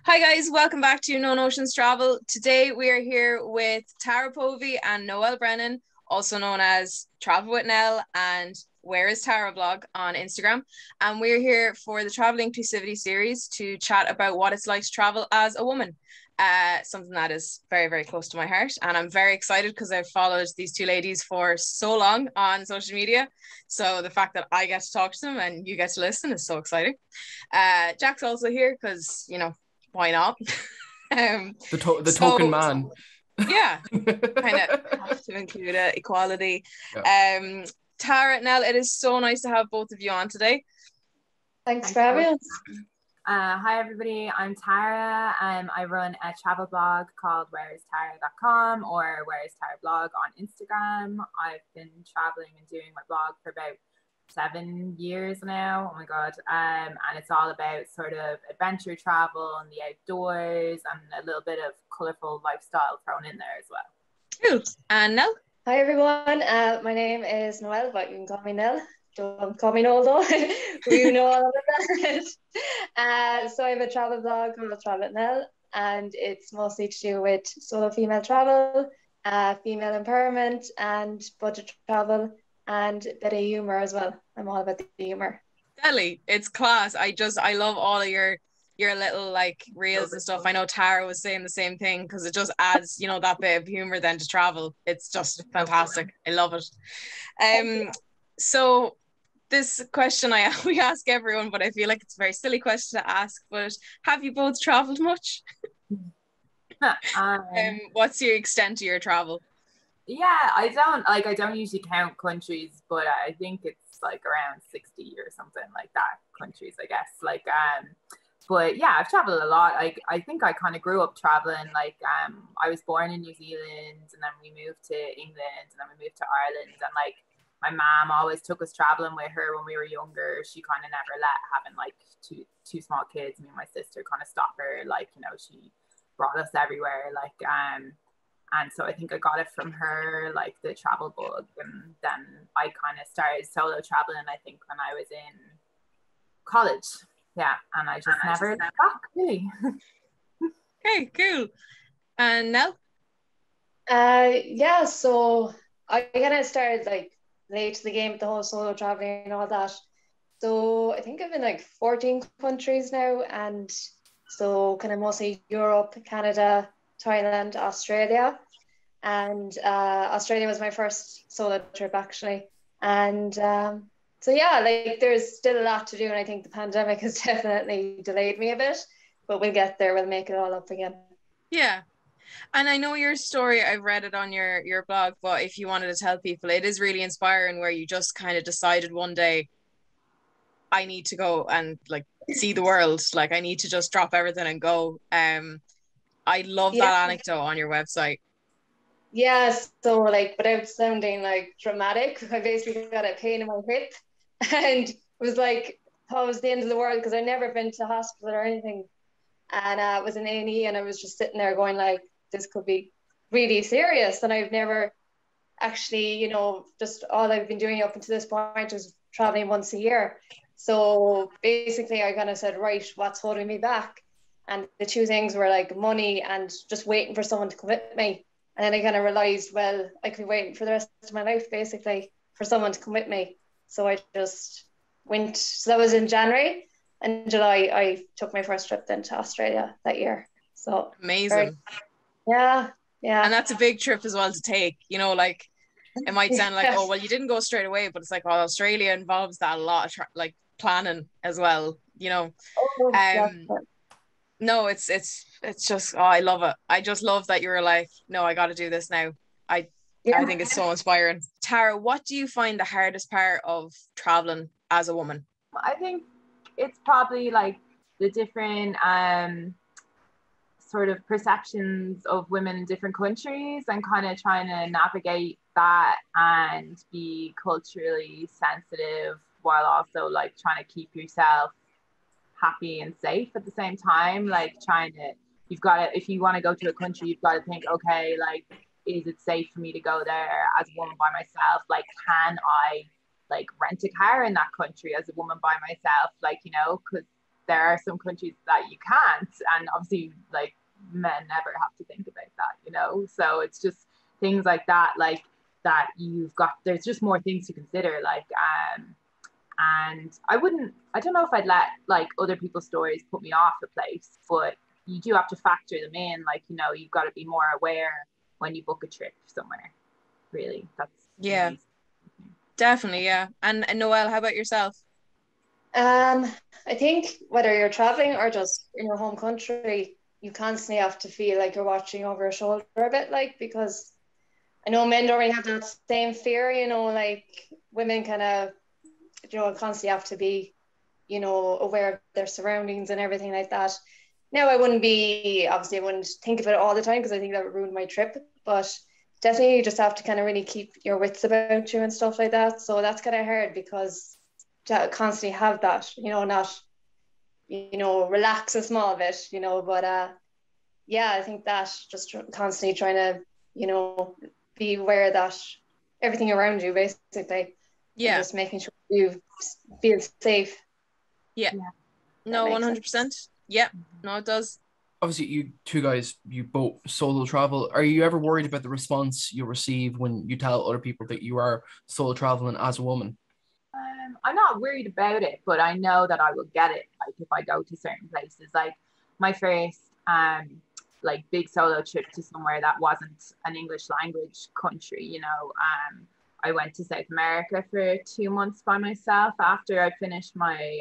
Hi guys, welcome back to No Notions Travel. Today we are here with Tara Povey and Noelle Brennan, also known as Travel with Nell and Where is Tara blog on Instagram. And we're here for the Travel Inclusivity series to chat about what it's like to travel as a woman. Something that is very, very close to my heart. And I'm very excited because I've followed these two ladies for so long on social media. So the fact that I get to talk to them and you get to listen is so exciting. Jack's also here because, why not? The token man. Yeah, kind of have to include equality. Yeah. Tara, Nell, it is so nice to have both of you on today. Thanks for having us. Hi everybody, I'm Tara. I run a travel blog called whereistara.com or Where is Tara blog on Instagram. I've been traveling and doing my blog for about 7 years now. Oh my god. And it's all about sort of adventure travel and the outdoors and a little bit of colorful lifestyle thrown in there as well. Cool. And Nell? Hi everyone. My name is Noelle, but you can call me Nell. Don't call me Noel though. We know all about that. So I have a travel blog called Travel with Nell, and it's mostly to do with solo female travel, female empowerment, and budget travel, and a bit of humor as well. I'm all about the humor. Ellie, it's class. I love all of your little like reels and stuff. I know Tara was saying the same thing because it just adds, that bit of humor then to travel. It's just fantastic. I love it. So this question we ask everyone, but I feel like it's a very silly question to ask. But have you both traveled much? What's your extent to your travel? Yeah, I don't usually count countries, but I think it's like around 60 or something like that countries, I guess. But yeah, I've traveled a lot. I think I kind of grew up traveling. I was born in New Zealand, and then we moved to England, and then we moved to Ireland, and my mom always took us traveling with her when we were younger. She kind of never let having two small kids, me and my sister, kind of stop her. She brought us everywhere. And so I think I got it from her, like the travel bug. And then I kind of started solo traveling, I think, when I was in college. Yeah. And I just never looked back, really. Okay, cool. And Nell? Yeah, so I kind of started late to the game with the whole solo traveling and all that. So I think I've been 14 countries now, and so kind of mostly Europe, Canada, Thailand, Australia. And Australia was my first solo trip actually. And so yeah, there's still a lot to do, and I think the pandemic has definitely delayed me a bit, but we'll get there. We'll make it all up again. Yeah. And I know your story, I've read it on your blog, but if you wanted to tell people, it is really inspiring where you just kind of decided one day, I need to go and see the world. I need to just drop everything and go. I love that anecdote on your website. Yeah, so without sounding dramatic, I basically got a pain in my hip and was thought it was the end of the world because I'd never been to hospital or anything. And it was an A&E, and I was just sitting there going this could be really serious. And I've never actually, just all I've been doing up until this point is traveling once a year. So basically I kind of said, right, what's holding me back? And the two things were money and just waiting for someone to commit me. And then I kind of realized, well, I could be waiting for the rest of my life basically for someone to come with me. So I just went. So that was in January. In July, I took my first trip then to Australia that year. So amazing. Yeah. And that's a big trip as well to take. It might sound oh, well, you didn't go straight away, but it's Australia involves that a lot of planning as well. No, it's just, I love it. I just love that you were no, I got to do this now. I think it's so inspiring. Tara, what do you find the hardest part of traveling as a woman? I think it's probably the different sort of perceptions of women in different countries, and kind of trying to navigate that and be culturally sensitive while also trying to keep yourself happy and safe at the same time. You've got to, if you want to go to a country, you've got to think, okay, is it safe for me to go there as a woman by myself? Can I rent a car in that country as a woman by myself? Because there are some countries that you can't, and obviously like men never have to think about that, you know. So it's just things like that, like that there's just more things to consider, like and I don't know if I'd let like other people's stories put me off a place, but you do have to factor them in, like, you know, you've got to be more aware when you book a trip somewhere, really. That's definitely. And Noelle, how about yourself? I think whether you're traveling or just in your home country, you constantly have to feel like you're watching over your shoulder a bit, like, because I know men don't really have that same fear, you know, like women kind of, you know, constantly have to be, you know, aware of their surroundings and everything like that. Now, I wouldn't think of it all the time because I think that would ruin my trip, but definitely you just have to kind of really keep your wits about you and stuff like that. So that's kind of hard because to constantly have that, you know, not, you know, relax a small bit, you know, but yeah, I think that just constantly trying to, you know, be aware that everything around you basically, and just making sure you feel safe. No, 100%. Yeah, no, it does. Obviously, you two guys, you both solo travel. Are you ever worried about the response you receive when you tell other people that you are solo traveling as a woman? I'm not worried about it, but I know that I will get it, like if I go to certain places. Like my first like big solo trip to somewhere that wasn't an English language country, you know, I went to South America for 2 months by myself after I finished my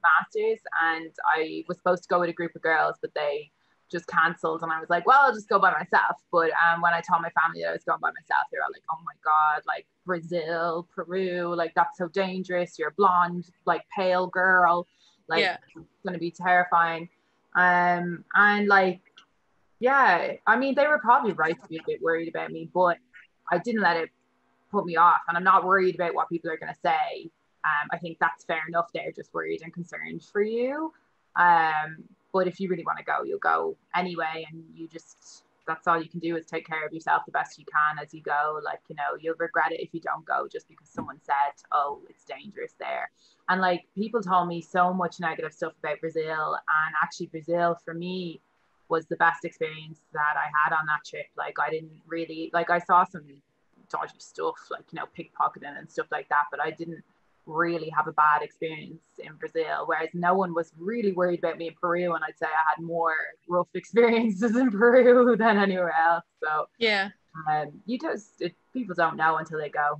master's, and I was supposed to go with a group of girls, but they just cancelled, and I was like, well, I'll just go by myself. But when I told my family that I was going by myself, they were like, oh my God, like Brazil, Peru, like that's so dangerous, you're a blonde, like pale girl, like it's gonna be terrifying. And like, yeah, I mean, they were probably right to be a bit worried about me, but I didn't let it put me off, and I'm not worried about what people are going to say. I think that's fair enough. They're just worried and concerned for you. But if you really want to go, you'll go anyway, and that's all you can do is take care of yourself the best you can as you go. Like, you know, you'll regret it if you don't go just because someone said, oh, it's dangerous there. And like, people told me so much negative stuff about Brazil, and actually Brazil for me was the best experience that I had on that trip. Like, I didn't really, like, I saw some dodgy stuff, like, you know, pickpocketing and stuff like that, but I didn't really have a bad experience in Brazil, whereas no one was really worried about me in Peru, and I'd say I had more rough experiences in Peru than anywhere else. So people don't know until they go.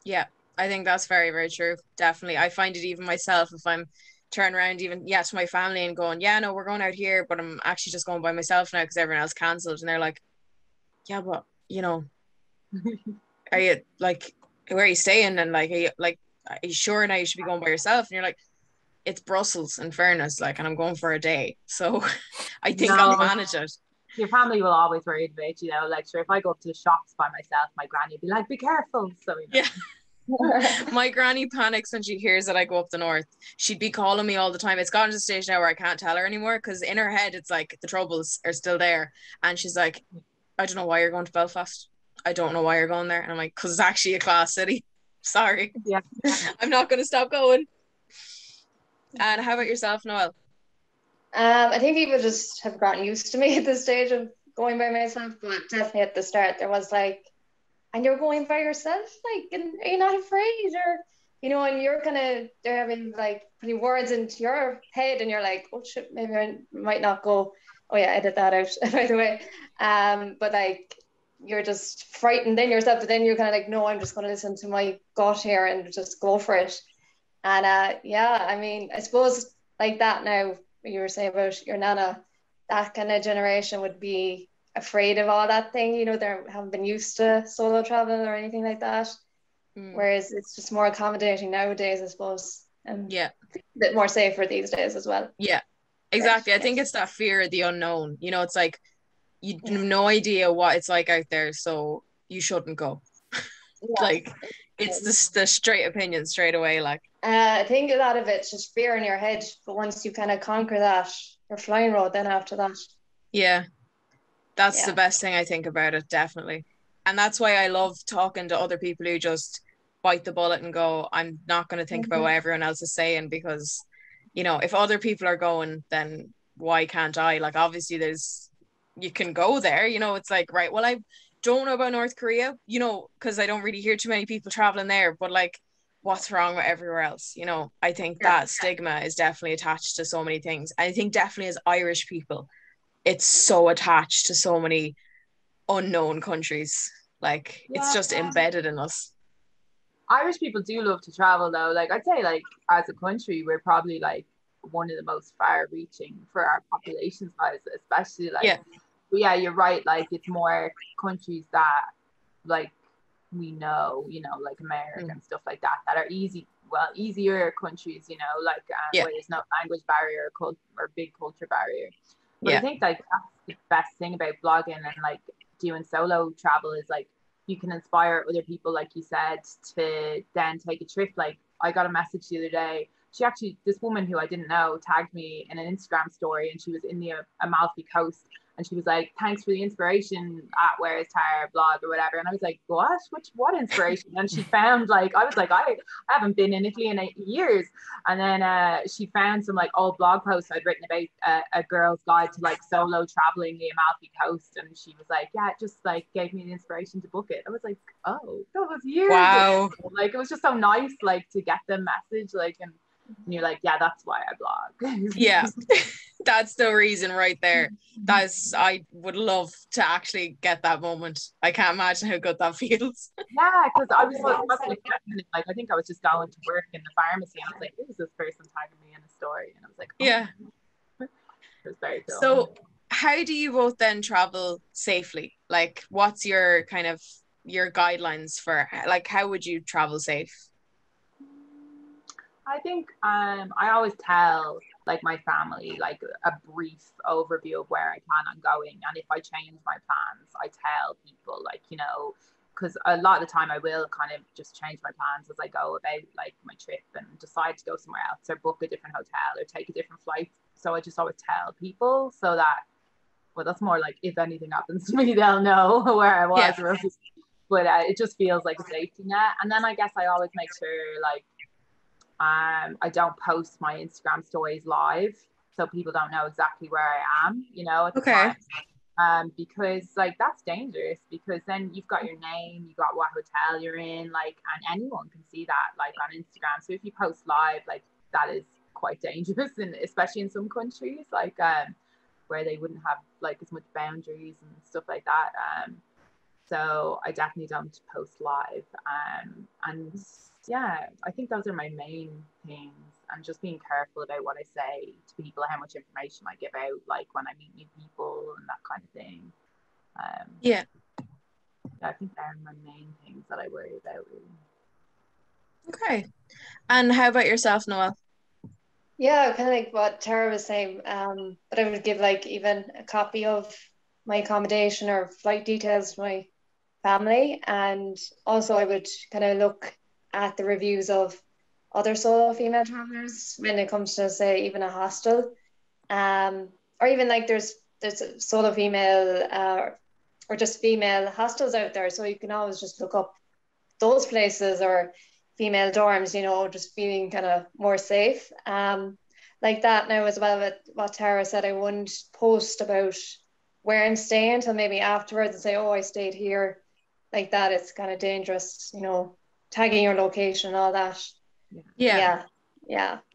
Yeah, I think that's very, very true. Definitely. I find it even myself, if I'm turning around even to my family and going, yeah, no, we're going out here, but I'm actually just going by myself now because everyone else cancelled, and they're like, yeah, but you know, are you like, where are you staying, and like, are you sure now you should be going by yourself? And you're like, it's Brussels, in fairness, like, and I'm going for a day, so I think I'll manage it. Your family will always worry about you, though. Like, sure, if I go up to the shops by myself, my granny would be like, be careful. So you know. Yeah. My granny panics when she hears that I go up the north. She'd be calling me all the time. It's gotten to the stage now where I can't tell her anymore, because in her head it's like the troubles are still there, and she's like, I don't know why you're going to Belfast. I don't know why you're going there. And I'm like, because it's actually a class city. Sorry. Yeah. I'm not going to stop going. And how about yourself, Noelle? I think people just have gotten used to me at this stage of going by myself, but definitely at the start there was like, and you're going by yourself, like, and are you not afraid? Or, you know, and you're kind of, they're having like putting words into your head, and you're like, oh shit, maybe I might not go. Oh yeah, edit that out, by the way. But like, you're just frightened then yourself, but then you're kind of like, no, I'm just going to listen to my gut here and just go for it. And yeah, I mean, I suppose like that now, you were saying about your nana, that kind of generation would be afraid of all that thing, you know, they haven't been used to solo traveling or anything like that. Whereas it's just more accommodating nowadays, I suppose. And a bit more safer these days as well. Yeah, exactly. I think it's that fear of the unknown. You know, it's like, you have no idea what it's like out there, so you shouldn't go. Like, it's the straight opinion straight away. Like, I think a lot of it's just fear in your head, but once you kind of conquer that, you're flying road then after that. Yeah, that's the best thing I think about it, definitely. And that's why I love talking to other people who just bite the bullet and go, I'm not going to think about what everyone else is saying, because you know, if other people are going, then why can't I? Like, obviously you can go there, you know, it's like, right, well, I don't know about North Korea, you know, because I don't really hear too many people traveling there, but like, what's wrong with everywhere else? You know, I think that stigma is definitely attached to so many things. I think definitely as Irish people, it's so attached to so many unknown countries. Like, it's just embedded in us. Irish people do love to travel though. Like I'd say, like as a country, we're probably like one of the most far-reaching for our population size, especially like. But yeah, you're right. Like it's more countries that like we know, you know, like America and stuff like that, that are easier countries, you know, like where there's no language barrier or big culture barrier. But I think like that's the best thing about blogging and like doing solo travel is like you can inspire other people, like you said, to then take a trip. Like I got a message the other day. This woman who I didn't know tagged me in an Instagram story, and she was in the Amalfi Coast, and she was like, "Thanks for the inspiration at Where Is Tara blog or whatever." And I was like, what inspiration? And she found like, I was like, I haven't been in Italy in 8 years. And then she found some like old blog posts I'd written about a girl's guide to like solo traveling the Amalfi Coast. And she was like, yeah, it just like gave me the inspiration to book it. I was like, oh, that was years ago. Like, it was just so nice, like to get the message, like, and you're like, yeah, that's why I blog. Yeah. That's the reason right there. I would love to actually get that moment. I can't imagine how good that feels. Yeah, because I was like, I think I was just going to work in the pharmacy, and I was like, who's this person tagging me in a story? And I was like, oh. Yeah. It was very cool. So how do you both then travel safely? Like, what's your kind of your guidelines for like how would you travel safe? I think I always tell like my family like a brief overview of where I plan on going, and if I change my plans, I tell people, like, you know, because a lot of the time I will kind of just change my plans as I go about like my trip and decide to go somewhere else or book a different hotel or take a different flight. So I just always tell people so that, well, that's more like if anything happens to me, they'll know where I was. Yeah. But it just feels like a safety net. And then I guess I always make sure like I don't post my Instagram stories live, so people don't know exactly where I am, you know, at the time. Because like that's dangerous, because then you've got your name, you got what hotel you're in, like, and anyone can see that like on Instagram. So if you post live, like that is quite dangerous, and especially in some countries like where they wouldn't have like as much boundaries and stuff like that. So I definitely don't post live. And yeah, I think those are my main things, and just being careful about what I say to people, how much information I give out, like when I meet new people and that kind of thing. Yeah, I think they're my main things that I worry about, really. Okay. And how about yourself, Noelle? Yeah, kind of like what Tara was saying, but I would give like even a copy of my accommodation or flight details to my family, and also I would kind of look at the reviews of other solo female travelers when it comes to, say, even a hostel, or even like there's solo female or just female hostels out there, so you can always just look up those places, or female dorms, you know, just feeling kind of more safe, like that. Now as well, with what Tara said, I wouldn't post about where I'm staying until maybe afterwards and say, oh, I stayed here, like that. It's kind of dangerous, you know, tagging your location and all that. Yeah.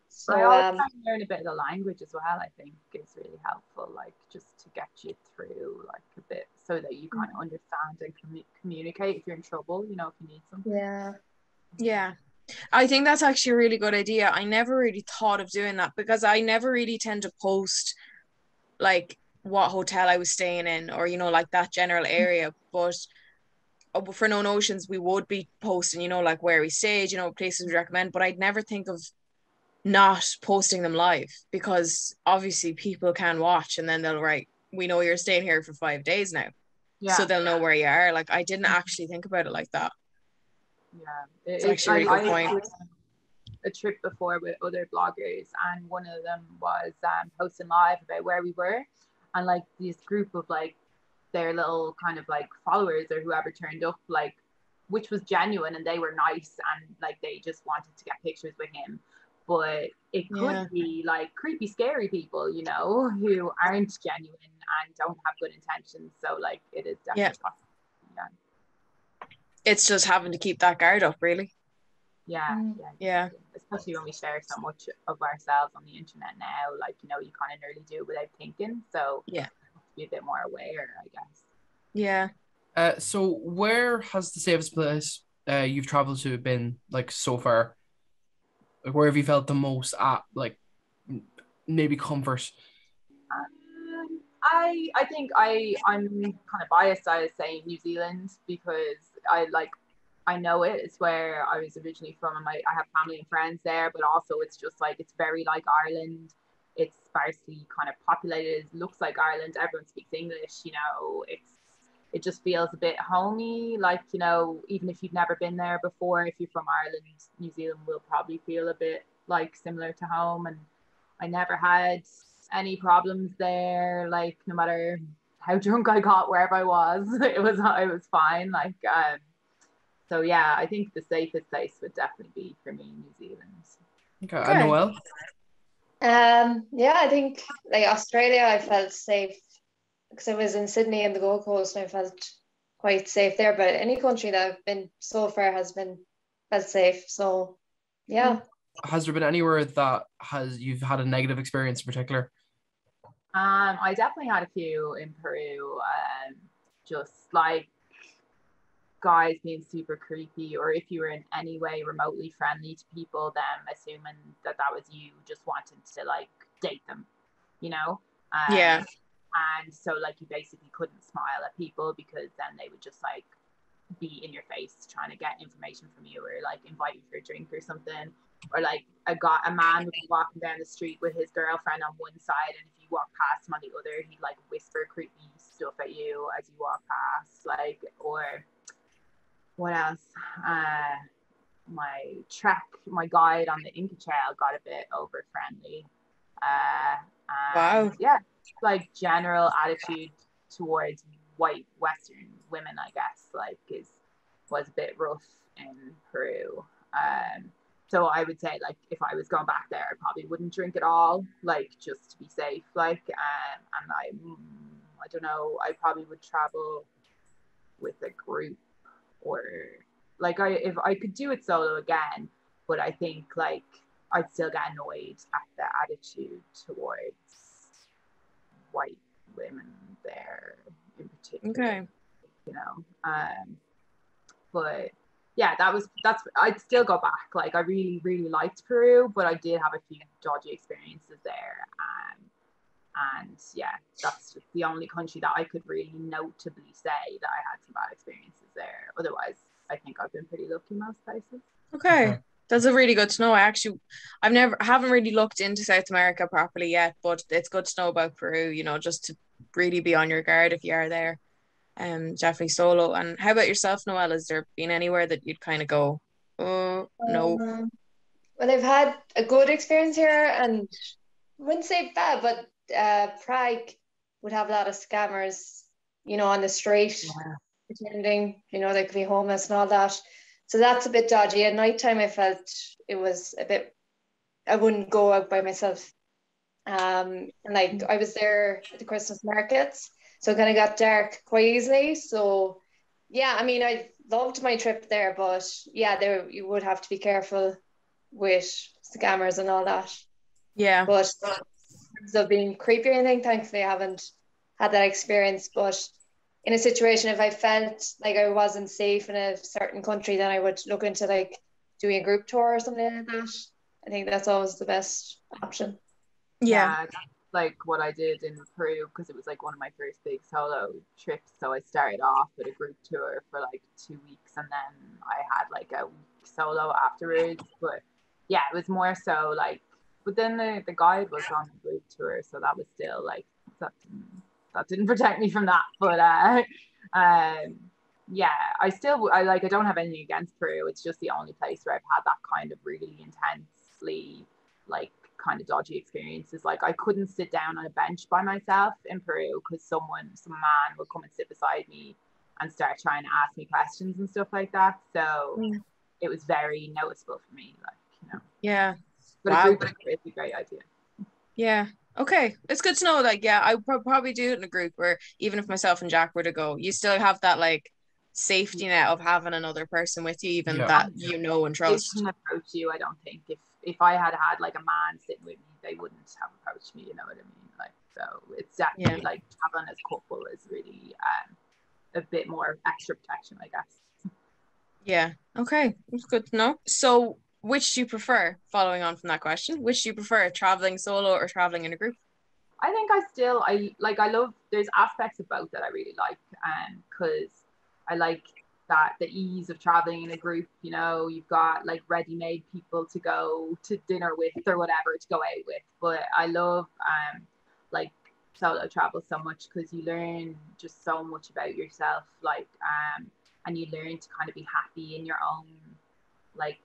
So I always learn a bit of the language as well. I think is really helpful, like just to get you through like a bit, so that you kind of understand and communicate if you're in trouble, you know, if you need something. Yeah, I think that's actually a really good idea. I never really thought of doing that, because I never really tend to post like what hotel I was staying in, or, you know, like that general area. But for No Notions, we would be posting, you know, like where we stayed, you know, places we recommend, but I'd never think of not posting them live, because obviously people can watch and then they'll write, we know you're staying here for 5 days now. So they'll know where you are. Like, I didn't actually think about it like that. It's actually a really good point. A trip before with other bloggers, and one of them was posting live about where we were, and like this group of like their little kind of like followers or whoever turned up, like, which was genuine, and they were nice, and like they just wanted to get pictures with him. but it could be like creepy, scary people, you know, who aren't genuine and don't have good intentions. So like it is definitely possible. It's just having to keep that guard up, really. Yeah. Especially when we share so much of ourselves on the internet now, like, you know, you kind of nearly do without thinking. So you have to be a bit more aware, I guess. Yeah. So where has the safest place you've traveled to been, like, so far? Like, where have you felt the most at, like, maybe comfort? I think I'm kind of biased. I was saying New Zealand because I know it. It's where I was originally from, and I have family and friends there. But also, it's just like it's very like Ireland. It's sparsely kind of populated. It looks like Ireland. Everyone speaks English. You know, it just feels a bit homey. Like, you know, even if you've never been there before, if you're from Ireland, New Zealand will probably feel a bit like similar to home. And I never had any problems there. Like, no matter how drunk I got wherever I was, it was fine. Like, so yeah, I think the safest place would definitely be for me New Zealand. Okay. And Noelle? Yeah, I think like Australia, I felt safe because I was in Sydney and the Gold Coast, and I felt quite safe there. But any country that I've been so far has been felt safe. So yeah. Has there been anywhere that you've had a negative experience in particular? I definitely had a few in Peru. Just like guys being super creepy, or if you were in any way remotely friendly to people, them assuming that was you just wanting to like date them, you know? And so like you basically couldn't smile at people because then they would just like be in your face trying to get information from you, or like invite you for a drink or something. Or like a man would be walking down the street with his girlfriend on one side, and if you walk past him on the other, he'd like whisper creepy stuff at you as you walk past. Like, or what else? My guide on the Inca Trail got a bit over friendly. Wow. Yeah, like general attitude towards white Western women, I guess, like was a bit rough in Peru. So I would say, like, if I was going back there, I probably wouldn't drink at all, like, just to be safe, like, and I don't know, I probably would travel with a group, or like if I could do it solo again, but I think like I'd still get annoyed at the attitude towards white women there in particular. You know, but yeah, that's I'd still go back. Like, I really, really liked Peru, but I did have a few dodgy experiences there. And yeah, that's just the only country that I could really notably say that I had some bad experiences there. Otherwise, I think I've been pretty lucky most places. Okay. That's a really good to know. haven't really looked into South America properly yet, but it's good to know about Peru, you know, just to really be on your guard if you are there. Definitely solo. And how about yourself, Noelle? Has there been anywhere that you'd kind of go, oh, no? Well, I've had a good experience here, and I wouldn't say bad, but Prague would have a lot of scammers, you know, on the street, pretending, you know, they could be homeless and all that. So that's a bit dodgy. At nighttime, I felt it was a bit, I wouldn't go out by myself. And like I was there at the Christmas markets, so it kind of got dark quite easily. So yeah, I mean, I loved my trip there, but yeah, there you would have to be careful with scammers and all that. Yeah. But so being creepy or anything, thankfully I haven't had that experience. But in a situation, if I felt like I wasn't safe in a certain country, then I would look into like doing a group tour or something like that. I think that's always the best option. Yeah, like what I did in Peru, because it was like one of my first big solo trips. So I started off with a group tour for like 2 weeks, and then I had like a week solo afterwards. But yeah, it was more so like, but then the guide was on the group tour, so that was still like that didn't protect me from that. But yeah, I don't have anything against Peru. It's just the only place where I've had that kind of really intensely like kind of dodgy experiences. Like, I couldn't sit down on a bench by myself in Peru because some man would come and sit beside me and start trying to ask me questions and stuff like that. So it was very noticeable for me, like, you know. Yeah. But Wow. a group is a great idea. Yeah. Okay. It's good to know. Like, yeah, I would probably do it in a group where even if myself and Jack were to go, you still have that like safety net of having another person with you, even that you know and They trust. wouldn't approach you, I don't think. If I had like a man sitting with me, they wouldn't have approached me, you know what I mean? Like, so it's definitely like traveling as a couple is really a bit more extra protection, I guess. Yeah. Okay. That's good to know. So which do you prefer, following on from that question, which do you prefer, traveling solo or traveling in a group? I think I love, there's aspects of both that I really like, because I like that the ease of traveling in a group, you know, you've got like ready-made people to go to dinner with or whatever to go out with. But I love like solo travel so much because you learn just so much about yourself, like and you learn to kind of be happy in your own, like,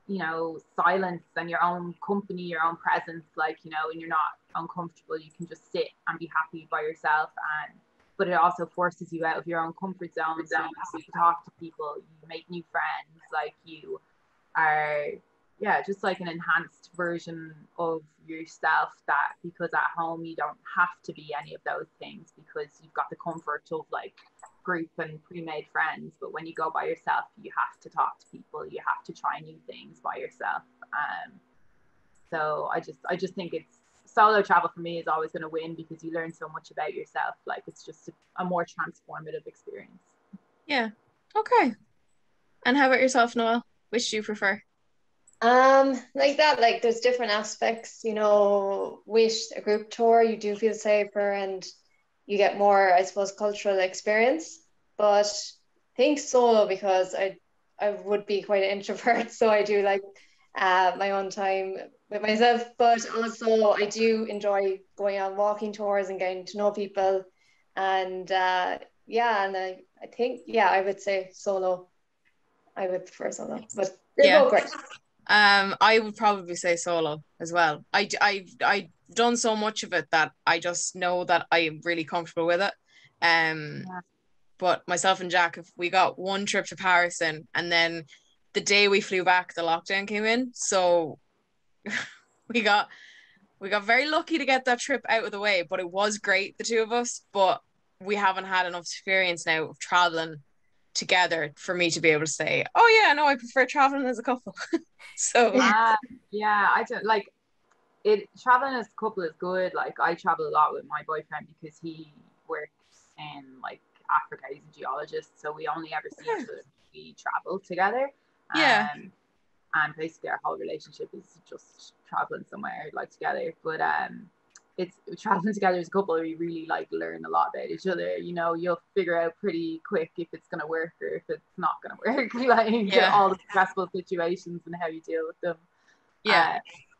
you know, silence and your own company, your own presence, like, you know, and you're not uncomfortable, you can just sit and be happy by yourself. And but it also forces you out of your own comfort zone, so you talk to people, you make new friends, like you are, yeah, just like an enhanced version of yourself, that because at home you don't have to be any of those things because you've got the comfort of like group and pre-made friends. But when you go by yourself, you have to talk to people, you have to try new things by yourself. So I just think it's solo travel for me is always going to win because you learn so much about yourself. Like it's just a more transformative experience. Yeah. Okay. And how about yourself, Noelle? Which do you prefer? Like that, like there's different aspects, you know, with a group tour, you do feel safer and you get more, I suppose, cultural experience. But I think solo because I would be quite an introvert, so I do like my own time with myself. But also I do enjoy going on walking tours and getting to know people. And yeah, and I think I would say solo. I would prefer solo, but they're both great. I would probably say solo as well. I've done so much of it that I just know that I'm really comfortable with it. But myself and Jack, if we got one trip to Paris in, and then the day we flew back, the lockdown came in. So we got very lucky to get that trip out of the way. But it was great, the two of us. But we haven't had enough experience now of traveling together for me to be able to say, oh yeah, no, I prefer traveling as a couple. So yeah, I don't like it. Traveling as a couple is good. Like I travel a lot with my boyfriend because he works in like Africa. He's a geologist, so we only ever see each other when we travel together. And basically our whole relationship is just traveling somewhere like together. But it's traveling together as a couple, we really like learn a lot about each other. You know, you'll figure out pretty quick if it's gonna work or if it's not gonna work. Like all the stressful situations and how you deal with them.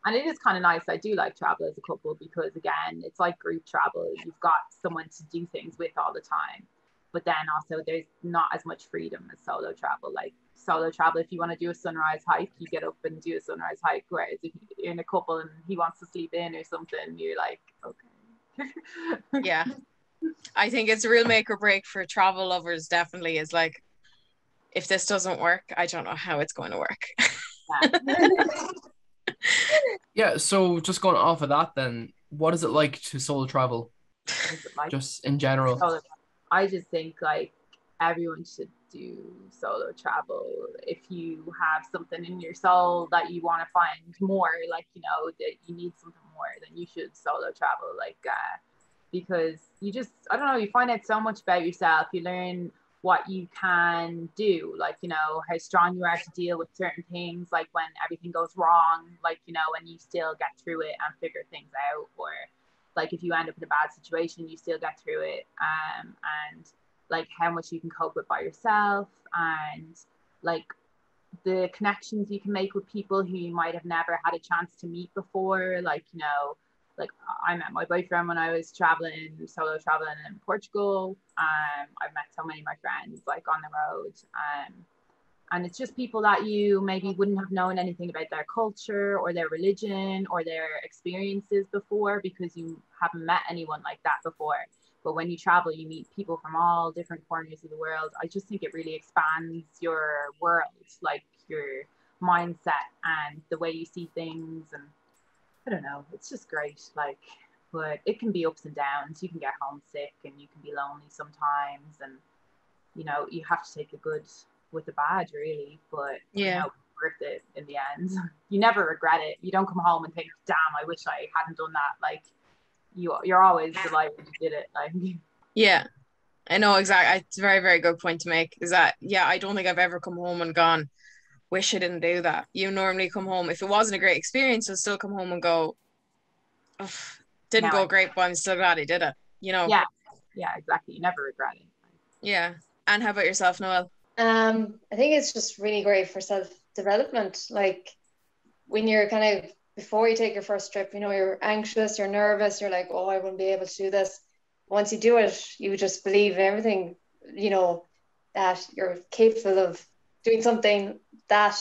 And it is kind of nice. I do like travel as a couple because again, it's like group travel. You've got someone to do things with all the time. But then also there's not as much freedom as solo travel. Like solo travel, if you want to do a sunrise hike, you get up and do a sunrise hike. Whereas if you're in a couple and he wants to sleep in or something, you're like, okay. Yeah. I think it's a real make or break for travel lovers, definitely, is like, if this doesn't work, I don't know how it's going to work. Yeah, so just going off of that then, what is it like to solo travel? Like? Just in general. I just think like everyone should do solo travel. If you have something in your soul that you want to find more, like, you know, that you need something more, then you should solo travel. Like, because you just, I don't know, you find out so much about yourself. You learn what you can do, like, you know, how strong you are to deal with certain things, like when everything goes wrong, like, you know, and you still get through it and figure things out, or like if you end up in a bad situation, you still get through it, and like how much you can cope with by yourself, and like the connections you can make with people who you might have never had a chance to meet before. Like, you know, like I met my boyfriend when I was solo traveling in Portugal. I've met so many of my friends like on the road. And it's just people that you maybe wouldn't have known anything about their culture or their religion or their experiences before because you haven't met anyone like that before. But when you travel, you meet people from all different corners of the world. I just think it really expands your world, like your mindset and the way you see things. And I don't know, it's just great. Like, but it can be ups and downs. You can get homesick and you can be lonely sometimes, and you know, you have to take the good with the bad, really. But you know, worth it in the end. You never regret it. You don't come home and think, damn, I wish I hadn't done that. Like, you're always delighted you did it. Like, Yeah, I know exactly. It's a very, very good point to make. Is that, yeah, I don't think I've ever come home and gone, wish I didn't do that. You normally come home, if it wasn't a great experience, you'll still come home and go, "Ugh, didn't now go great, but I'm still glad I did it." You know? yeah, exactly. You never regret it. Yeah. And how about yourself, Noelle? I think it's just really great for self-development. Like when you're kind of, before you take your first trip, you know, you're anxious, you're nervous, you're like, oh, I wouldn't be able to do this. Once you do it, you just believe everything, you know, that you're capable of doing something that,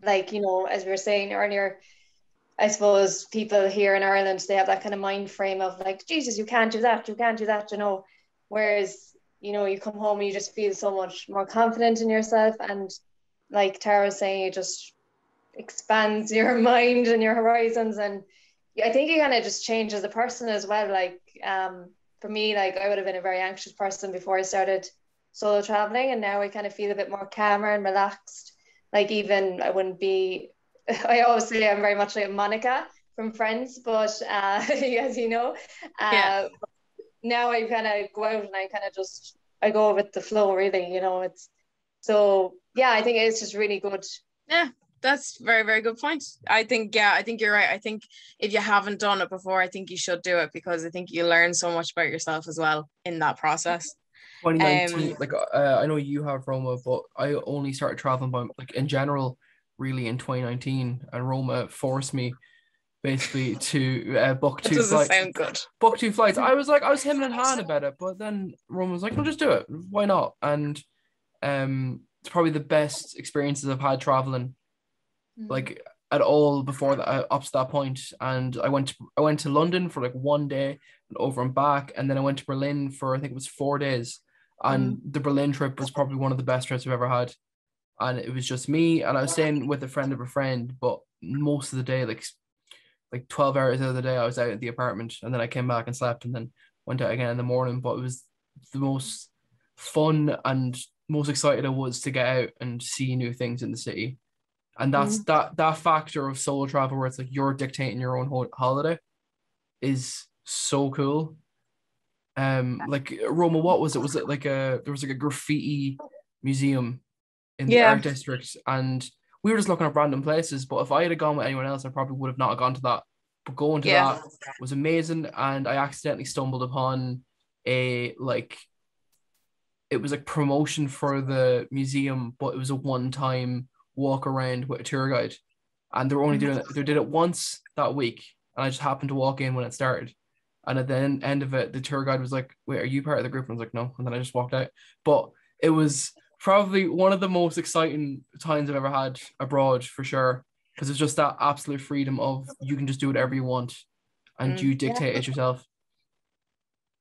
like, you know, as we were saying earlier, I suppose people here in Ireland, they have that kind of mind frame of like, Jesus, you can't do that, you can't do that, you know. Whereas, you know, you come home and you just feel so much more confident in yourself. And like Tara was saying, it just expands your mind and your horizons. And I think you kind of just change as a person as well. Like for me, like I would have been a very anxious person before I started solo traveling. And now I kind of feel a bit more calmer and relaxed. Like even I wouldn't be, I obviously am very much like Monica from Friends, but as you know, now I kind of go out and I kind of just, I go with the flow really, you know. It's so, yeah, I think it's just really good. Yeah, that's very, very good point. I think you're right. I think if you haven't done it before, I think you should do it, because I think you learn so much about yourself as well in that process. 2019, like I know you have, Roma, but I only started traveling by, like, in general, really in 2019, and Roma forced me basically to book two flights. Sound good. Book two flights. I was him and Han about it, but then Roma was like, "No, just do it. Why not?" And it's probably the best experiences I've had traveling, like at all before that, up to that point. And I went to London for like 1 day and over and back, and then I went to Berlin for, I think it was 4 days. And the Berlin trip was probably one of the best trips I've ever had. And it was just me, and I was staying with a friend of a friend, but most of the day, like 12 hours out of the day, I was out at the apartment, and then I came back and slept, and then went out again in the morning. But it was the most fun and most excited I was to get out and see new things in the city. And that's that factor of solo travel, where it's like you're dictating your own holiday, is so cool. Like, Roma, what was it? Was it like there was like a graffiti museum in the art district, and we were just looking at random places. But if I had gone with anyone else, I probably would have not gone to that. But going to that was amazing. And I accidentally stumbled upon it was like promotion for the museum, but it was a one-time walk around with a tour guide, and they were only doing it. They did it once that week, and I just happened to walk in when it started. And at the end of it, the tour guide was like, "Wait, are you part of the group?" And I was like, "No," and then I just walked out. But it was probably one of the most exciting times I've ever had abroad, for sure, because it's just that absolute freedom of you can just do whatever you want, and you dictate it yourself.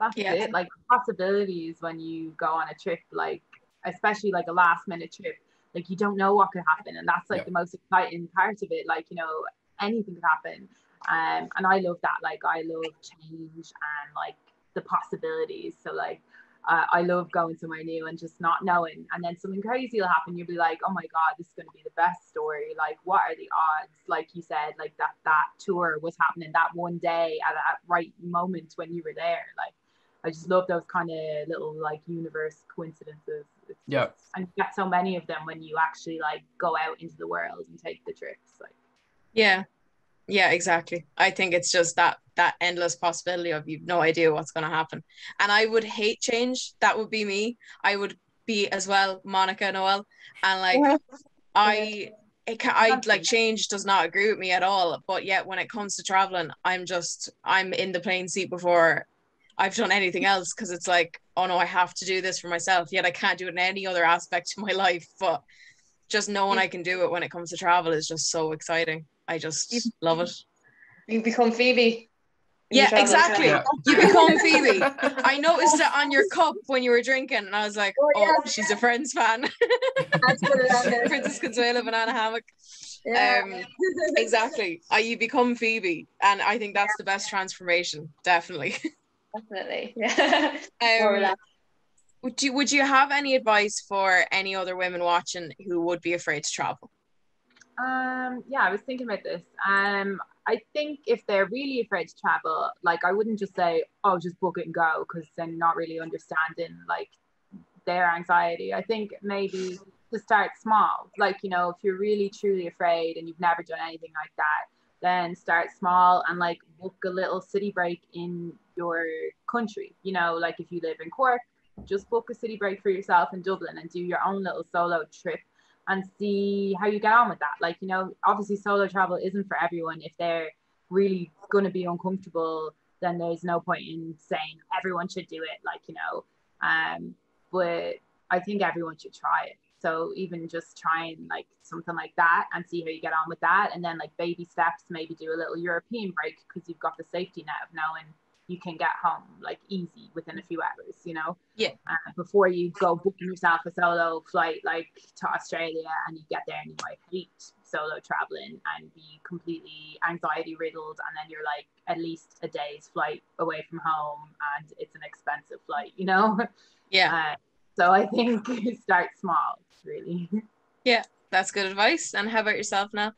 That's it. Like, possibilities when you go on a trip, like especially like a last minute trip, like you don't know what could happen, and that's like the most exciting part of it. Like, you know, anything could happen. And I love that. Like, I love change and like the possibilities. So like I love going somewhere new and just not knowing, and then something crazy will happen. You'll be like, oh my god, this is going to be the best story. Like, what are the odds? Like you said, like that tour was happening that one day at that right moment when you were there. Like, I just love those kind of little like universe coincidences. And you get so many of them when you actually like go out into the world and take the trips. Like, yeah, exactly. I think it's just that endless possibility of you've no idea what's going to happen. And I would hate change. That would be me. I would be as well, Monica, Noelle, and like I like, change does not agree with me at all. But yet when it comes to traveling, I'm in the plane seat before I've done anything else, because it's like, oh no, I have to do this for myself. Yet I can't do it in any other aspect of my life. But just knowing I can do it when it comes to travel is just so exciting. I just love it. You become Phoebe. Yeah, exactly. Yeah. You become Phoebe. I noticed it on your cup when you were drinking, and I was like, oh, she's a Friends fan. That's put it on there. Princess Consuelo banana hammock. Yeah. Exactly. You become Phoebe, and I think that's the best transformation, definitely. Definitely. Yeah. More Um, relaxed. would you have any advice for any other women watching who would be afraid to travel? Yeah, I was thinking about this. I think if they're really afraid to travel, like I wouldn't just say, oh, just book it and go, because then you're not really understanding like their anxiety. I think maybe to start small, like, you know, if you're really truly afraid and you've never done anything like that, then start small and like book a little city break in your country. You know, like if you live in Cork, just book a city break for yourself in Dublin and do your own little solo trip and see how you get on with that. Like, you know, obviously solo travel isn't for everyone. If they're really going to be uncomfortable, then there's no point in saying everyone should do it, like, you know. But I think everyone should try it. So even just trying like something like that and see how you get on with that, and then like baby steps, maybe do a little European break, because you've got the safety net of knowing you can get home like easy within a few hours, you know. Yeah. Before you go booking yourself a solo flight like to Australia, and you get there and you might hate solo traveling and be completely anxiety riddled, and then you're like at least a day's flight away from home and it's an expensive flight, you know. Yeah. So I think start small, really. Yeah, that's good advice. And how about yourself now?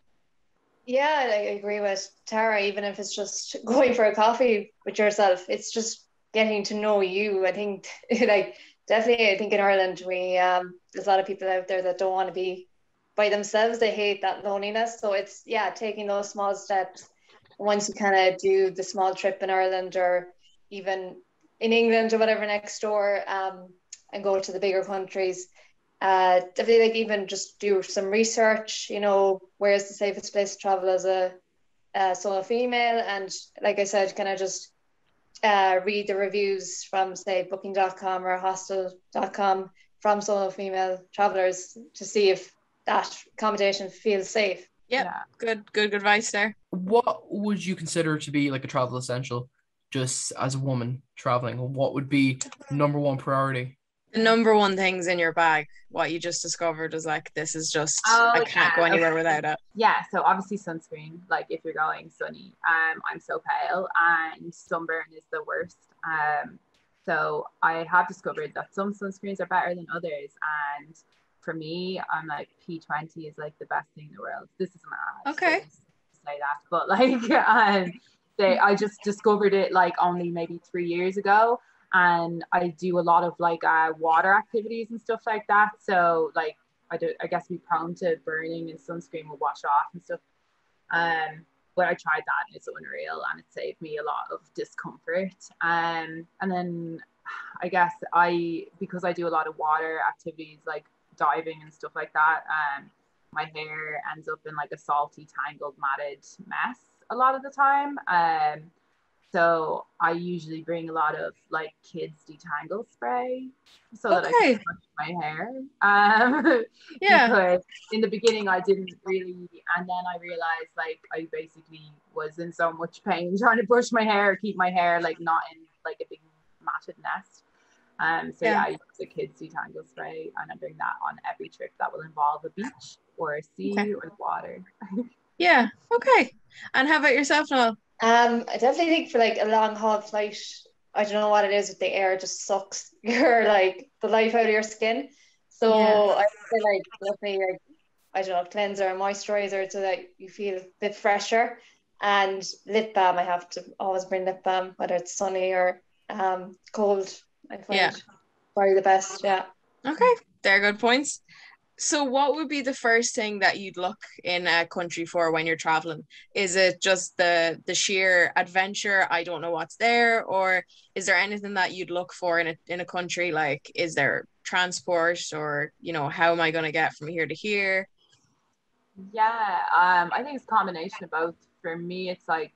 Yeah, I agree with Tara. Even if it's just going for a coffee with yourself, it's just getting to know you. I think, like, definitely, I think in Ireland, there's a lot of people out there that don't want to be by themselves. They hate that loneliness. So it's, yeah, taking those small steps. Once you kind of do the small trip in Ireland or even in England or whatever next door, and go to the bigger countries. Definitely, like, even just do some research, you know, where's the safest place to travel as a solo female, and like I said, kind of just read the reviews from, say, booking.com or hostel.com from solo female travelers to see if that accommodation feels safe. Yep. Yeah. Good advice there. What would you consider to be like a travel essential, just as a woman traveling? What would be number one priority? The number one things in your bag, what you just discovered is like, this is just, I can't go anywhere without it. Yeah, so obviously sunscreen, like if you're going sunny. I'm so pale and sunburn is the worst. So I have discovered that some sunscreens are better than others, and for me, I'm like P20 is like the best thing in the world. This isn't okay to say that, but like I just discovered it like only maybe 3 years ago. And I do a lot of like water activities and stuff like that. So like I guess be prone to burning, and sunscreen will wash off and stuff. But I tried that and it's unreal, and it saved me a lot of discomfort. And then I guess because I do a lot of water activities like diving and stuff like that, my hair ends up in like a salty, tangled, matted mess a lot of the time. So I usually bring a lot of like kids detangle spray so that I can brush my hair. Yeah. Because in the beginning I didn't really, and then I realized like I basically was in so much pain trying to brush my hair, keep my hair like not in like a big matted nest. So I use the kids detangle spray, and I bring that on every trip that will involve a beach or a sea or water. Yeah. Okay. And how about yourself, Noelle? I definitely think for like a long haul flight, I don't know what it is with the air, just sucks your like the life out of your skin. So I feel like definitely like, I don't know, cleanser and moisturizer so that you feel a bit fresher. And lip balm, I have to always bring lip balm, whether it's sunny or cold. I find probably the best. Yeah. Okay, they're good points. So what would be the first thing that you'd look in a country for when you're traveling? Is it just the sheer adventure, I don't know what's there, or is there anything that you'd look for in a country? Like, is there transport, or, you know, how am I going to get from here to here? Yeah, I think it's a combination of both. For me, it's like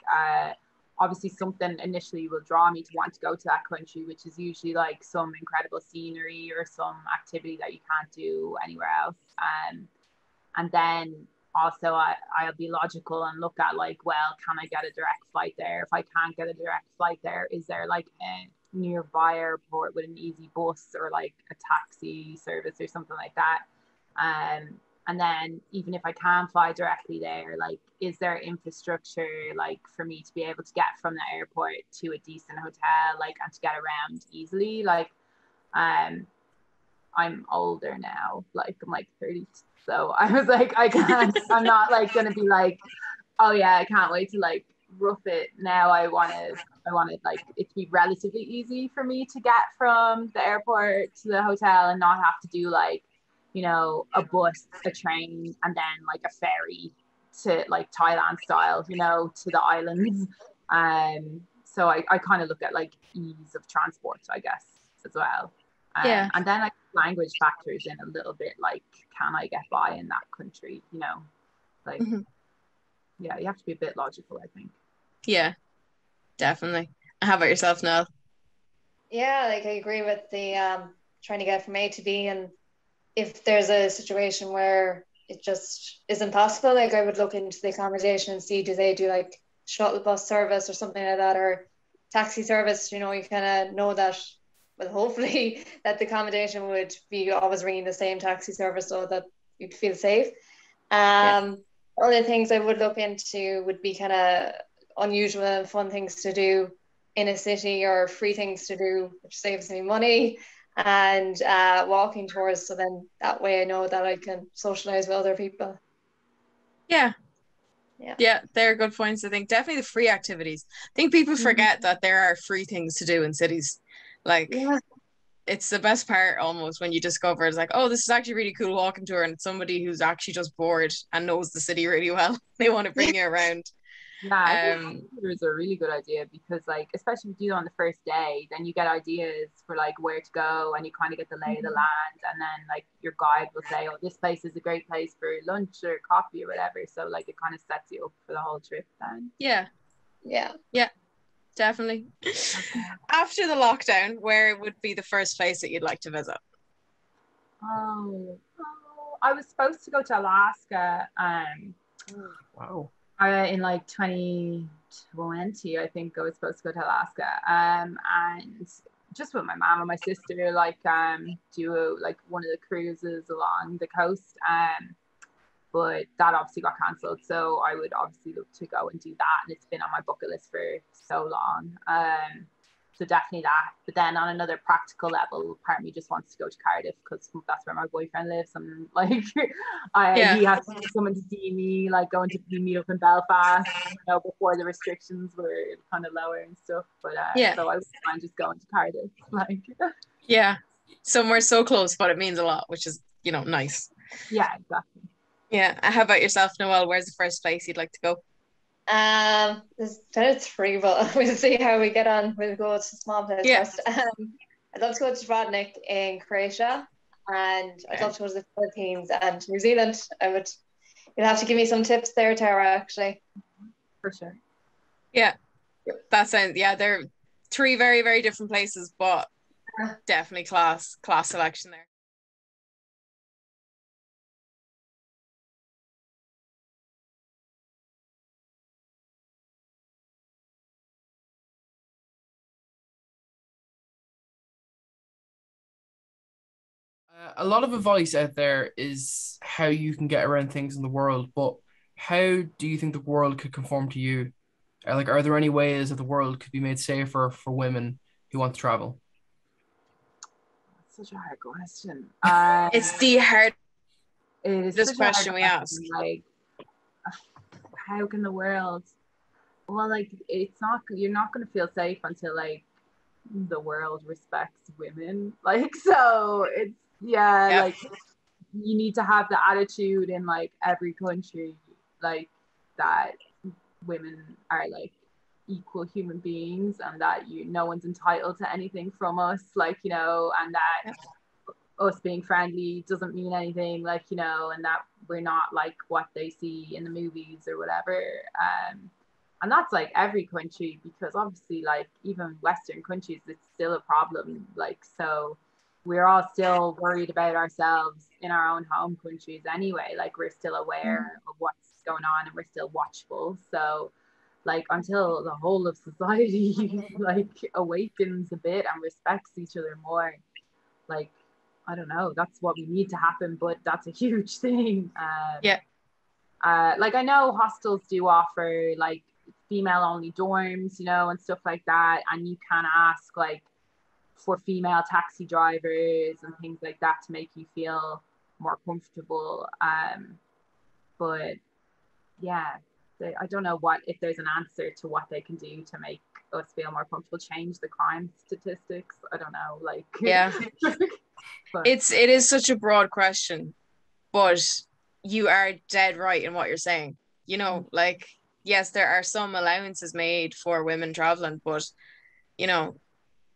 obviously something initially will draw me to want to go to that country, which is usually like some incredible scenery or some activity that you can't do anywhere else. And then also I'll be logical and look at like, well, can I get a direct flight there? If I can't get a direct flight there, is there like a nearby airport with an easy bus or like a taxi service or something like that? And then even if I can fly directly there, like, is there infrastructure like for me to be able to get from the airport to a decent hotel, like, and to get around easily? Like, I'm older now, like I'm like 30, so I was like, I'm not like gonna be like, oh yeah, I can't wait to like rough it now. I wanted like it to be relatively easy for me to get from the airport to the hotel and not have to do like, you know, a bus, a train, and then like a ferry to like Thailand style, you know, to the islands. So I kind of look at like ease of transport, I guess, as well. Yeah. And then like language factors in a little bit, like, can I get by in that country, you know? Like, yeah, you have to be a bit logical, I think. Yeah, definitely. How about yourself, Nell? Yeah, like I agree with the trying to get from A to B, and if there's a situation where it just isn't possible, like I would look into the accommodation and see, do they do like shuttle bus service or something like that, or taxi service? You know, you kind of know that, well, hopefully that the accommodation would be always ringing the same taxi service so that you'd feel safe. Other things I would look into would be kind of unusual and fun things to do in a city, or free things to do, which saves me money, and walking tours. So then that way I know that I can socialize with other people. Yeah, they're good points. I think definitely the free activities. I think people forget that there are free things to do in cities. Like, it's the best part almost when you discover it's like, oh, this is actually really cool walking tour, and it's somebody who's actually just bored and knows the city really well. They want to bring you around. Yeah, I think it was a really good idea, because like, especially if you do it on the first day, then you get ideas for like where to go, and you kind of get the lay of the land, and then like your guide will say, oh, this place is a great place for lunch or coffee or whatever. So like it kind of sets you up for the whole trip then. Yeah, definitely. Okay. After the lockdown, where would be the first place that you'd like to visit? I was supposed to go to Alaska. Wow. In like 2020, I think I was supposed to go to Alaska. And just with my mom and my sister, like do like one of the cruises along the coast. But that obviously got cancelled, so I would obviously look to go and do that, and it's been on my bucket list for so long. So definitely that. But then on another practical level, part of me just wants to go to Cardiff, because that's where my boyfriend lives, and like he has to be someone to see me, like going to meet up in Belfast, you know, before the restrictions were kind of lower and stuff. But so I was fine just going to Cardiff, like. Yeah, somewhere so close, but it means a lot, which is, you know, nice. Yeah, exactly. Yeah. How about yourself, Noelle? Where's the first place you'd like to go? There's kind of three, but we'll see how we get on. We'll go to small place first. I'd love to go to Dubrovnik in Croatia, and I'd love to go to the Philippines and New Zealand. You'll have to give me some tips there, Tara, actually. For sure. Yeah, that sounds, they're three very, very different places, but definitely class selection there. A lot of advice out there is how you can get around things in the world, but how do you think the world could conform to you? Like, are there any ways that the world could be made safer for women who want to travel? That's such a hard question. It's the hardest question we ask. Like, how can the world? Well, like, you're not going to feel safe until like the world respects women. Like, so it's like you need to have the attitude in like every country, like that women are like equal human beings, and that no one's entitled to anything from us, like, you know, and that us being friendly doesn't mean anything, like, you know, and that we're not like what they see in the movies or whatever. And that's like every country, because obviously like even Western countries, it's still a problem. Like, so we're all still worried about ourselves in our own home countries anyway. Like we're still aware of what's going on and we're still watchful. So like until the whole of society like awakens a bit and respects each other more, like I don't know, that's what we need to happen, but that's a huge thing. Like I know hostels do offer like female only dorms, you know, and stuff like that, and you can ask like for female taxi drivers and things like that to make you feel more comfortable. But yeah, I don't know if there's an answer to what they can do to make us feel more comfortable, change the crime statistics. I don't know, like yeah. But it is such a broad question, but you are dead right in what you're saying. You know, like yes, there are some allowances made for women traveling, but you know,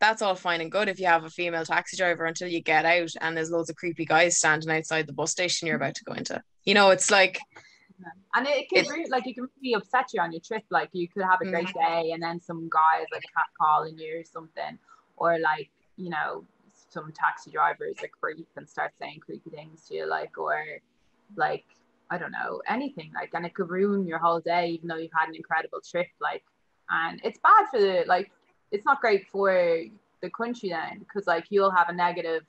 that's all fine and good if you have a female taxi driver until you get out and there's loads of creepy guys standing outside the bus station you're about to go into. You know, it's like, and it can like it can really upset you on your trip. Like you could have a great day and then some guys like catcalling you or something, or like, you know, some taxi drivers are creep and start saying creepy things to you, like, or like I don't know, anything, like, and it could ruin your whole day even though you've had an incredible trip. Like, and it's bad for the, like, it's not great for the country then, because like you'll have a negative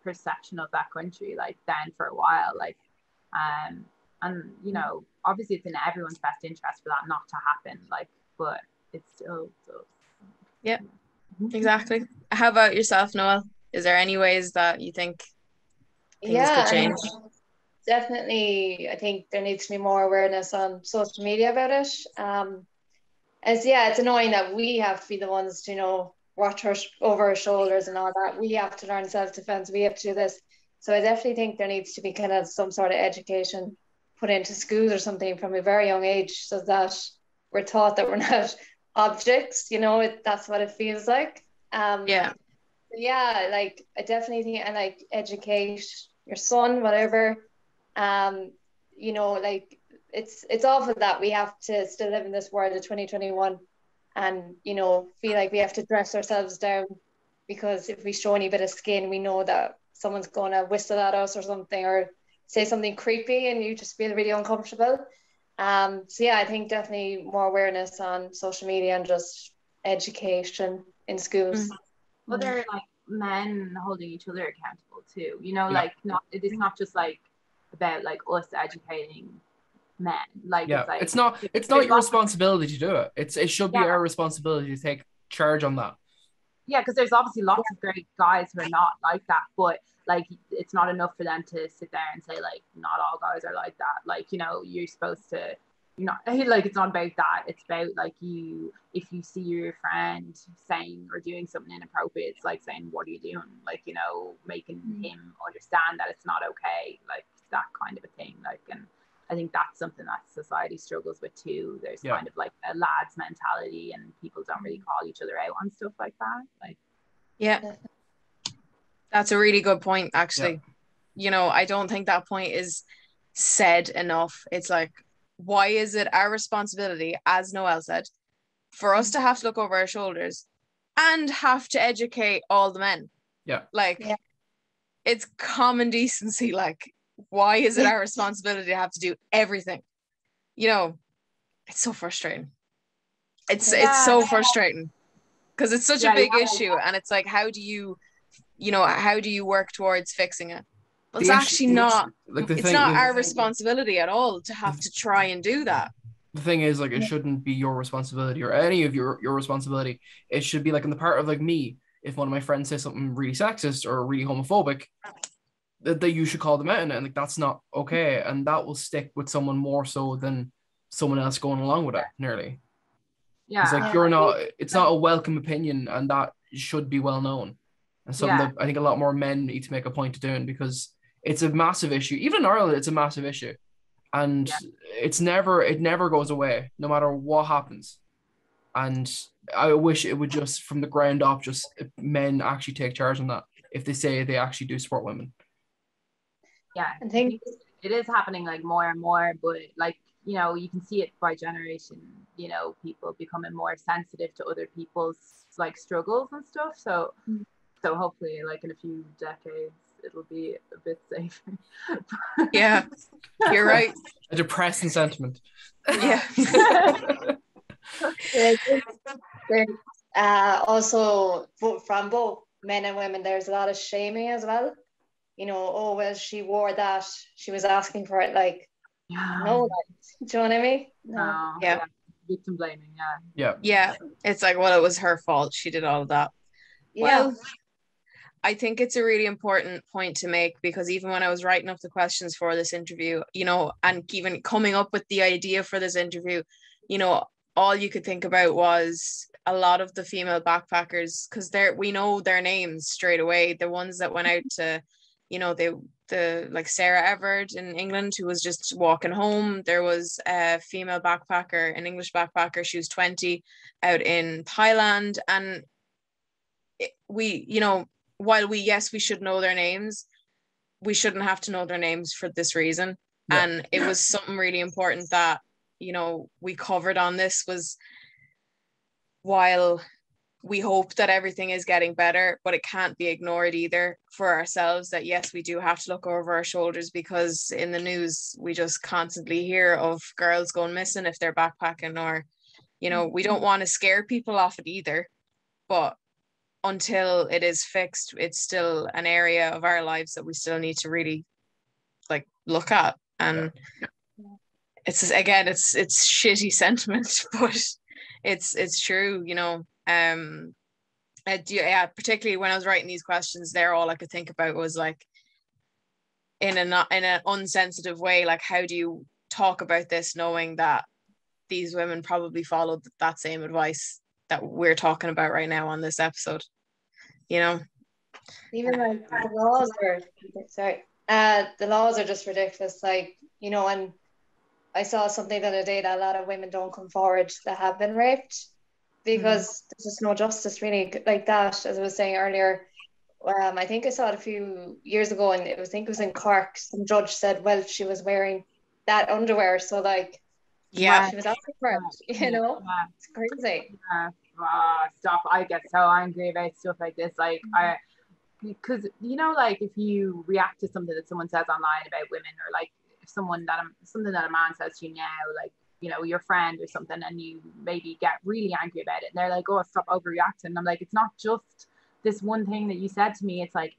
perception of that country like then for a while, like and you know, obviously it's in everyone's best interest for that not to happen, like, but it's still so. Yeah, exactly. How about yourself, Noelle? Is there any ways that you think things could change? Definitely, I think there needs to be more awareness on social media about it. It's annoying that we have to be the ones to, you know, watch over our shoulders and all that. We have to learn self-defense. We have to do this. So I definitely think there needs to be kind of some sort of education put into schools or something from a very young age, so that we're taught that we're not objects. You know, that's what it feels like. Yeah, like I definitely think, and like educate your son, whatever. You know, like it's awful that we have to still live in this world of 2021 and, you know, feel like we have to dress ourselves down because if we show any bit of skin, we know that someone's going to whistle at us or something, or say something creepy, and you just feel really uncomfortable. So yeah, I think definitely more awareness on social media and just education in schools. Well, they're like men holding each other accountable too, you know, like it is not just like about like us educating men, like it's not your responsibility to do it. It should be our responsibility to take charge on that. Yeah, because there's obviously lots of great guys who are not like that, but like it's not enough for them to sit there and say like not all guys are like that. Like, you know, you're supposed to, you're not like, it's not about that. It's about like if you see your friend saying or doing something inappropriate, it's like saying, what are you doing? Like, you know, making him understand that it's not okay, like that kind of a thing. Like, and I think that's something that society struggles with too. There's kind of like a lad's mentality and people don't really call each other out on stuff like that. Like, yeah, that's a really good point, actually. You know, I don't think that point is said enough. It's like, why is it our responsibility, as Noelle said, for us to have to look over our shoulders and have to educate all the men? It's common decency. Like, why is it our responsibility to have to do everything? You know, it's so frustrating. It's so frustrating because it's such a big issue, and it's like, how do you work towards fixing it? Well, it's actually not. Like, it's not our responsibility at all to have to try and do that. The thing is, like, it shouldn't be your responsibility or any of your responsibility. It should be like in the part of like me. If one of my friends says something really sexist or really homophobic, that you should call them out, and like that's not okay, and that will stick with someone more so than someone else going along with it. Nearly, it's like it's not a welcome opinion, and that should be well known, and something that I think a lot more men need to make a point of doing, because it's a massive issue. Even in Ireland, it's a massive issue, and it never goes away, no matter what happens. And I wish it would just from the ground up, just men actually take charge on that if they say they actually do support women. Yeah, I think it is happening like more and more, but like, you know, you can see it by generation, you know, people becoming more sensitive to other people's like struggles and stuff. So So hopefully, like in a few decades, it'll be a bit safer. Yeah, you're right. A depressing sentiment. Yeah. Also, from both men and women, there's a lot of shaming as well. You know, oh well, she wore that. She was asking for it. Like, no, like, do you know what I mean? No. Yeah. Victim blaming. Yeah. It's like, well, it was her fault. She did all of that. Yeah. Well, I think it's a really important point to make, because even when I was writing up the questions for this interview, you know, and even coming up with the idea for this interview, you know, all you could think about was a lot of the female backpackers, because we know their names straight away. The ones that went out to, you know, the like Sarah Everard in England, who was just walking home. There was a female backpacker, an English backpacker. She was 20, out in Thailand. And you know, while we should know their names, we shouldn't have to know their names for this reason. Yeah. And it was something really important that, you know, we covered on this, was while we hope that everything is getting better, but it can't be ignored either for ourselves, that yes, we do have to look over our shoulders, because in the news we just constantly hear of girls going missing if they're backpacking, or, you know, we don't want to scare people off it either, but until it is fixed, it's still an area of our lives that we still need to really like look at. And it's, again, it's shitty sentiment, but it's true, you know. Particularly when I was writing these questions there, all I could think about was like, in an unsensitive way, like, how do you talk about this knowing that these women probably followed that same advice that we're talking about right now on this episode, you know? Even like the laws are just ridiculous. Like, you know, and I saw something the other day that a lot of women don't come forward that have been raped, because there's just no justice really like that. As I was saying earlier, I think I saw it a few years ago, and I think it was in Cork. Some judge said, well, she was wearing that underwear, so like, she was asking for it, you know. It's crazy. Stop. I get so angry about stuff like this. Like, because, you know, like, if you react to something that someone says online about women, or like if something that a man says to you now, like, you know, your friend or something, and you maybe get really angry about it, and they're like, oh, stop overreacting. And I'm like, it's not just this one thing that you said to me, it's like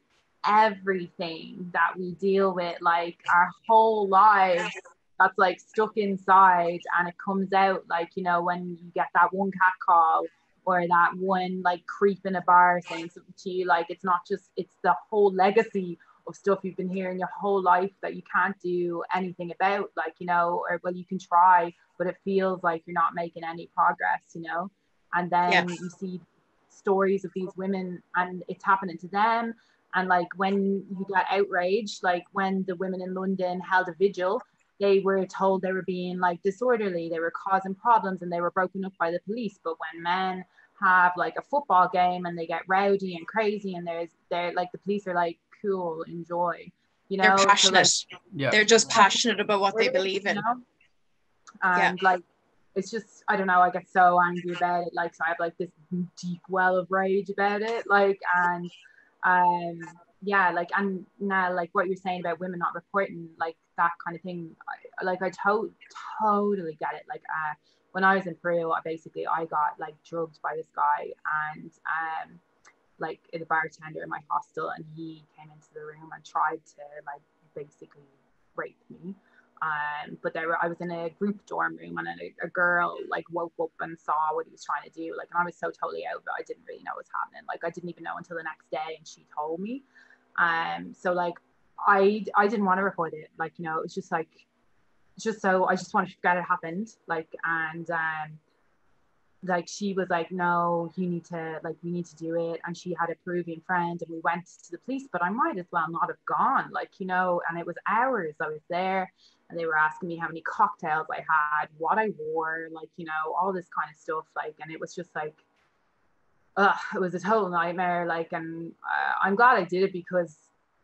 everything that we deal with, like our whole lives, that's like stuck inside, and it comes out, like, you know, when you get that one cat call, or that one like creep in a bar saying something to you, like, it's not just, it's the whole legacy of stuff you've been hearing your whole life that you can't do anything about, like, you know, or, well, you can try, but it feels like you're not making any progress, you know. And then you see stories of these women, and it's happening to them. And like, when you get outraged, like when the women in London held a vigil, they were told they were being like disorderly, they were causing problems, and they were broken up by the police. But when men have like a football game and they get rowdy and crazy, and they're like, the police are like, cool, enjoy, you know. They're passionate. So, like, they're just passionate about what they believe in, you know? And like, it's just, I don't know, I get so angry about it. Like, so I have like this deep well of rage about it, like. And yeah, like, and now, like, what you're saying about women not reporting, like, that kind of thing, I totally get it. Like, when I was in Peru, I got like drugged by this guy, and like, the bartender in my hostel, and he came into the room and tried to like basically rape me. But I was in a group dorm room, and a girl like woke up and saw what he was trying to do. Like, and I was so totally out of it, I didn't really know what was happening. Like, I didn't even know until the next day, and she told me. So like, I didn't want to report it. Like, you know, it's just like, it's just so, I just want to forget it happened. Like, and like, she was like, no, we need to do it. And she had a Peruvian friend, and we went to the police, but I might as well not have gone, like, you know. And it was hours I was there, and they were asking me how many cocktails I had, what I wore, like, you know, all this kind of stuff. Like, and it was just like, it was a total nightmare. Like, and I'm glad I did it, because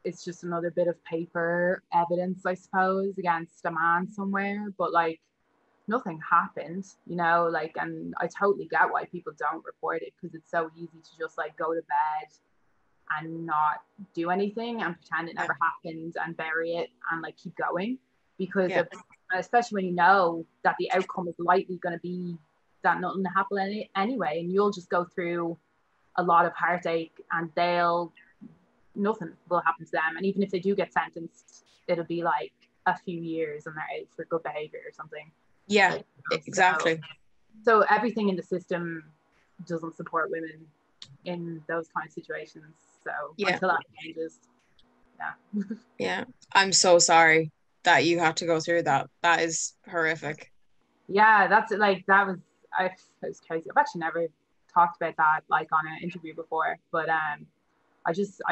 it's just another bit of paper evidence, I suppose, against a man somewhere. But like, nothing happened, you know. Like, and I totally get why people don't report it, because it's so easy to just like go to bed and not do anything and pretend it never happened and bury it and like keep going, because especially when you know that the outcome is likely going to be that nothing happened anyway, and you'll just go through a lot of heartache and nothing will happen to them, and even if they do get sentenced, it'll be like a few years and they're out for good behavior or something. Like, exactly. So everything in the system doesn't support women in those kind of situations. So until that changes, I'm so sorry that you had to go through that. That is horrific. That's like, that was crazy. I've actually never talked about that like on an interview before, but I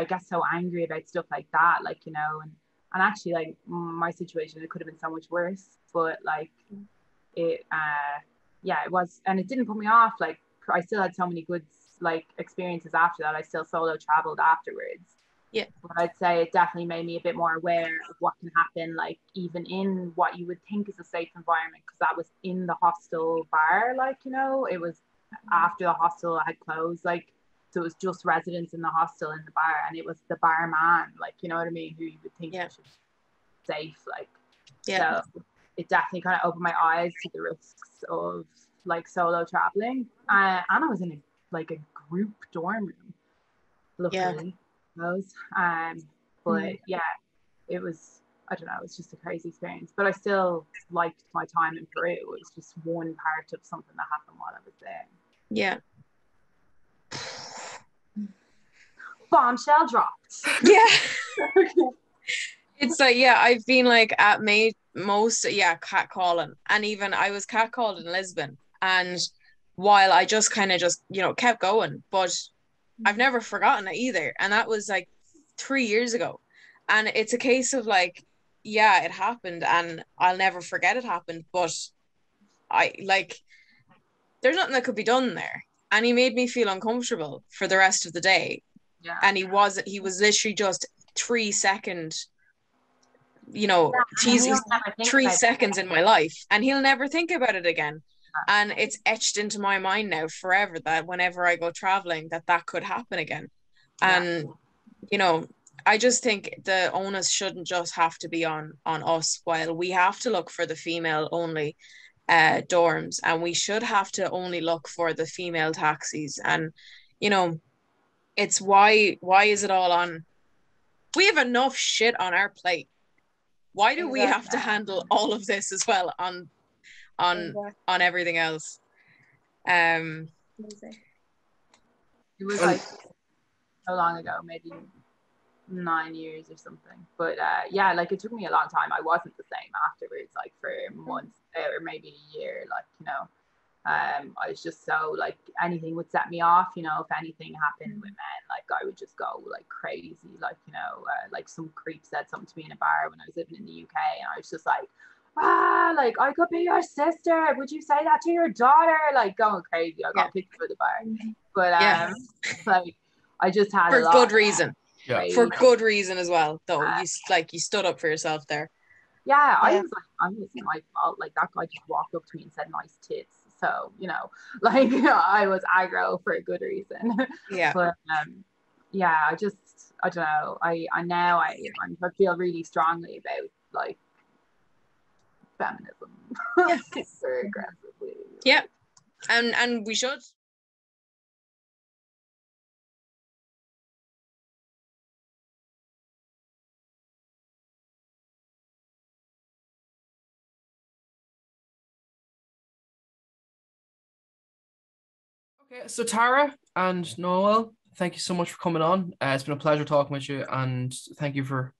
get so angry about stuff like that, like, you know, and actually like my situation, it could have been so much worse, but like it it was, and it didn't put me off. Like I still had so many good like experiences after that. I still solo traveled afterwards. But I'd say it definitely made me a bit more aware of what can happen, like even in what you would think is a safe environment, because that was in the hostel bar, like, you know, it was after the hostel had closed, like, so it was just residents in the hostel in the bar, and it was the barman, like, you know what I mean, who you would think should be safe, like, so it definitely kind of opened my eyes to the risks of like solo traveling, and I was in a group dorm room, luckily. But it was, I don't know, it was just a crazy experience, but I still liked my time in Peru. It was just one part of something that happened while I was there. Bombshell dropped. It's like, I've been like at most catcalling, and even I was catcalled in Lisbon, and while I just kind of you know kept going, but I've never forgotten it either, and that was like 3 years ago, and it's a case of like, it happened and I'll never forget it happened, but I like there's nothing that could be done there, and he made me feel uncomfortable for the rest of the day, and he was literally just 3 second, you know, teasing 3 seconds in my life, and he'll never think about it again. And it's etched into my mind now forever that whenever I go traveling, that could happen again. And, you know, I just think the onus shouldn't just have to be on us, while we have to look for the female only dorms, and we should have to only look for the female taxis. And, you know, it's why is it all on? We have enough shit on our plate. Why do we have to handle all of this as well on everything else? It was like so long ago, maybe 9 years or something, but like it took me a long time. I wasn't the same afterwards, like for months or maybe a year, like, you know. I was just so like anything would set me off, you know. If anything happened with men, like I would just go like crazy, like, you know, like some creep said something to me in a bar when I was living in the UK, and I was just like, like, I could be your sister, would you say that to your daughter, like going crazy. I got kicked for the bar, but like I just had for good reason. For good reason as well, though. You stood up for yourself there. I was my fault. Like that guy just walked up to me and said nice tits. So, you know, like, you know, I was aggro for a good reason. But I don't know. I feel really strongly about like feminism. Super aggressively. Yeah. And we should. Okay, so Tara and Noelle, thank you so much for coming on. It's been a pleasure talking with you, and thank you for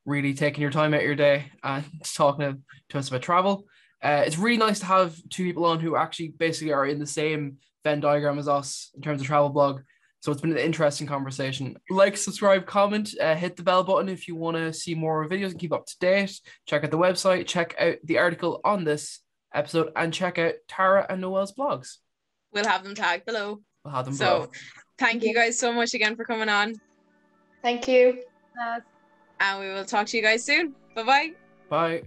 really taking your time out of your day and talking to us about travel. It's really nice to have two people on who actually basically are in the same Venn diagram as us in terms of travel blog. So it's been an interesting conversation. Like, subscribe, comment, hit the bell button if you want to see more videos and keep up to date. Check out the website, check out the article on this episode, and check out Tara and Noelle's blogs. We'll have them tagged below. We'll have them below. Thank you guys so much again for coming on. Thank you. And we will talk to you guys soon. Bye-bye. Bye.